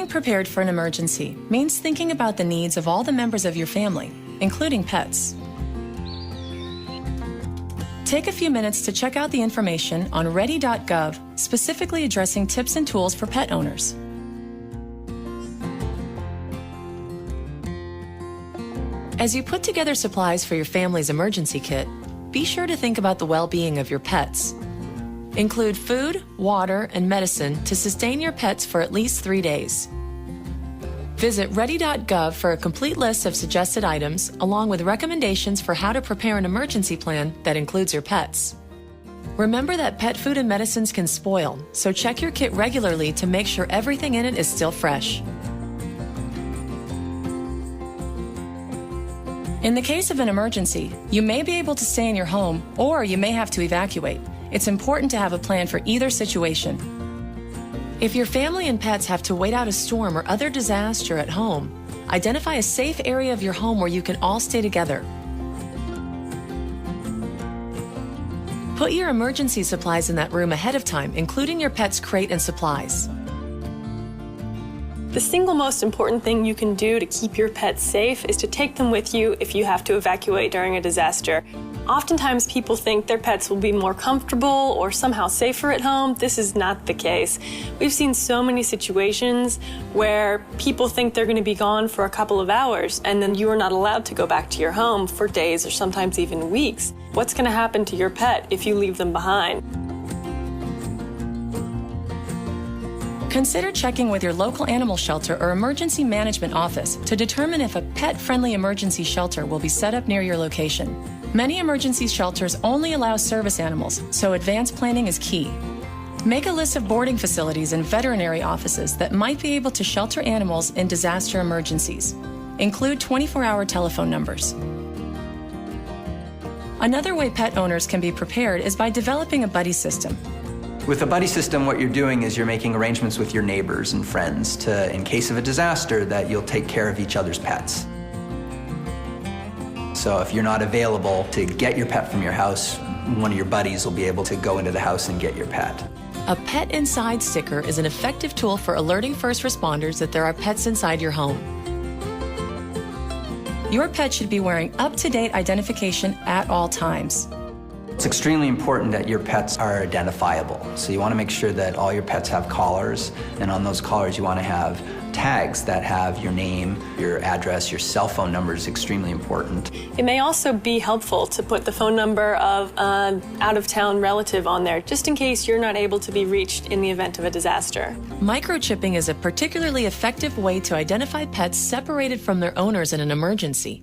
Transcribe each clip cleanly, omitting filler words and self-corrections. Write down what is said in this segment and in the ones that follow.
Getting prepared for an emergency means thinking about the needs of all the members of your family, including pets. Take a few minutes to check out the information on ready.gov, specifically addressing tips and tools for pet owners. As you put together supplies for your family's emergency kit, be sure to think about the well-being of your pets. Include food, water, and medicine to sustain your pets for at least 3 days. Visit ready.gov for a complete list of suggested items, along with recommendations for how to prepare an emergency plan that includes your pets. Remember that pet food and medicines can spoil, so check your kit regularly to make sure everything in it is still fresh. In the case of an emergency, you may be able to stay in your home, or you may have to evacuate. It's important to have a plan for either situation. If your family and pets have to wait out a storm or other disaster at home, identify a safe area of your home where you can all stay together. Put your emergency supplies in that room ahead of time, including your pet's crate and supplies. The single most important thing you can do to keep your pets safe is to take them with you if you have to evacuate during a disaster. Oftentimes people think their pets will be more comfortable or somehow safer at home. This is not the case. We've seen so many situations where people think they're going to be gone for a couple of hours and then you are not allowed to go back to your home for days or sometimes even weeks. What's going to happen to your pet if you leave them behind? Consider checking with your local animal shelter or emergency management office to determine if a pet-friendly emergency shelter will be set up near your location. Many emergency shelters only allow service animals, so advanced planning is key. Make a list of boarding facilities and veterinary offices that might be able to shelter animals in disaster emergencies. Include 24-hour telephone numbers. Another way pet owners can be prepared is by developing a buddy system. With a buddy system, what you're doing is you're making arrangements with your neighbors and friends to, in case of a disaster, that you'll take care of each other's pets. So if you're not available to get your pet from your house, one of your buddies will be able to go into the house and get your pet. A Pet Inside sticker is an effective tool for alerting first responders that there are pets inside your home. Your pet should be wearing up-to-date identification at all times. It's extremely important that your pets are identifiable. So you want to make sure that all your pets have collars, and on those collars you want to have tags that have your name, your address, your cell phone number is extremely important. It may also be helpful to put the phone number of an out-of-town relative on there, just in case you're not able to be reached in the event of a disaster. Microchipping is a particularly effective way to identify pets separated from their owners in an emergency.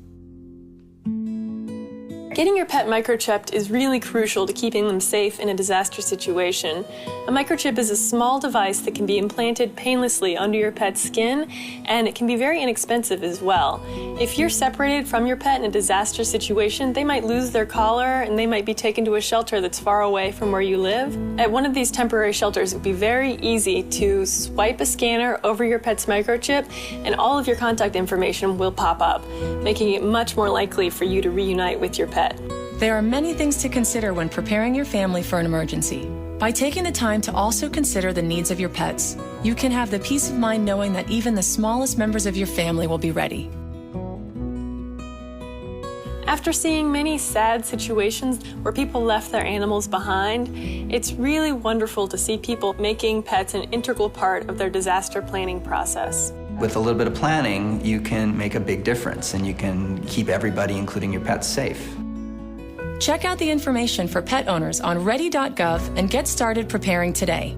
Getting your pet microchipped is really crucial to keeping them safe in a disaster situation. A microchip is a small device that can be implanted painlessly under your pet's skin, and it can be very inexpensive as well. If you're separated from your pet in a disaster situation, they might lose their collar and they might be taken to a shelter that's far away from where you live. At one of these temporary shelters, it would be very easy to swipe a scanner over your pet's microchip and all of your contact information will pop up, making it much more likely for you to reunite with your pet. There are many things to consider when preparing your family for an emergency. By taking the time to also consider the needs of your pets, you can have the peace of mind knowing that even the smallest members of your family will be ready. After seeing many sad situations where people left their animals behind, it's really wonderful to see people making pets an integral part of their disaster planning process. With a little bit of planning, you can make a big difference and you can keep everybody, including your pets, safe. Check out the information for pet owners on ready.gov and get started preparing today.